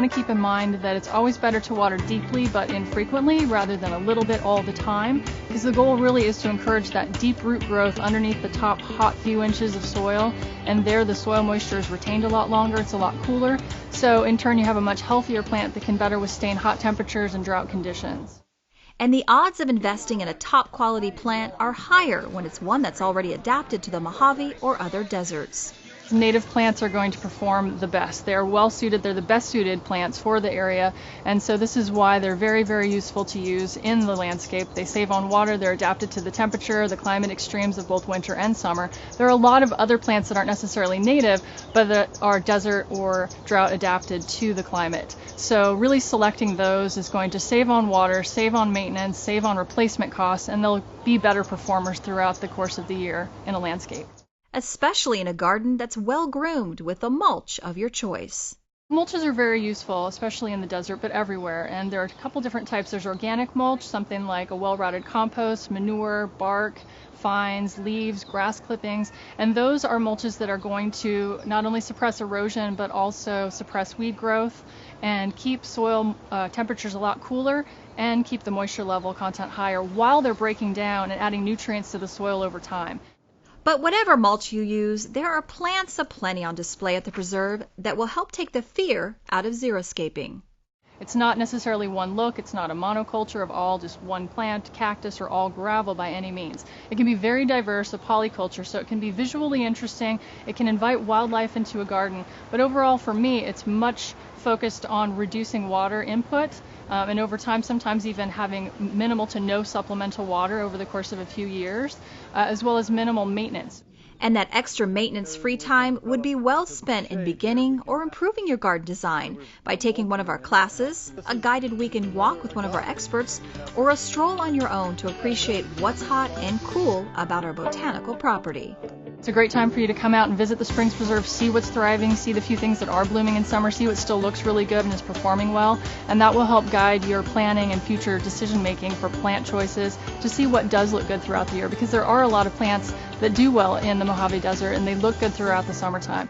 want to keep in mind that it's always better to water deeply but infrequently rather than a little bit all the time, because the goal really is to encourage that deep root growth underneath the top hot few inches of soil, and there the soil moisture is retained a lot longer, it's a lot cooler, so in turn you have a much healthier plant that can better withstand hot temperatures and drought conditions. And the odds of investing in a top quality plant are higher when it's one that's already adapted to the Mojave or other deserts. Native plants are going to perform the best. They are well suited, they're the best suited plants for the area, and so this is why they're very, very useful to use in the landscape. They save on water, they're adapted to the temperature, the climate extremes of both winter and summer. There are a lot of other plants that aren't necessarily native, but that are desert or drought adapted to the climate. So really selecting those is going to save on water, save on maintenance, save on replacement costs, and they'll be better performers throughout the course of the year in a landscape. Especially in a garden that's well groomed with the mulch of your choice. Mulches are very useful, especially in the desert, but everywhere. And there are a couple different types. There's organic mulch, something like a well-rotted compost, manure, bark, fines, leaves, grass clippings. And those are mulches that are going to not only suppress erosion, but also suppress weed growth and keep soil temperatures a lot cooler and keep the moisture level content higher while they're breaking down and adding nutrients to the soil over time. But whatever mulch you use, there are plants aplenty on display at the preserve that will help take the fear out of xeriscaping. It's not necessarily one look, it's not a monoculture of all just one plant, cactus, or all gravel by any means. It can be very diverse, a polyculture, so it can be visually interesting, it can invite wildlife into a garden, but overall for me it's much focused on reducing water input, and over time sometimes even having minimal to no supplemental water over the course of a few years, as well as minimal maintenance. And that extra maintenance-free time would be well spent in beginning or improving your garden design by taking one of our classes, a guided weekend walk with one of our experts, or a stroll on your own to appreciate what's hot and cool about our botanical property. It's a great time for you to come out and visit the Springs Preserve, see what's thriving, see the few things that are blooming in summer, see what still looks really good and is performing well, and that will help guide your planning and future decision making for plant choices to see what does look good throughout the year, because there are a lot of plants that do well in the Mojave Desert and they look good throughout the summertime.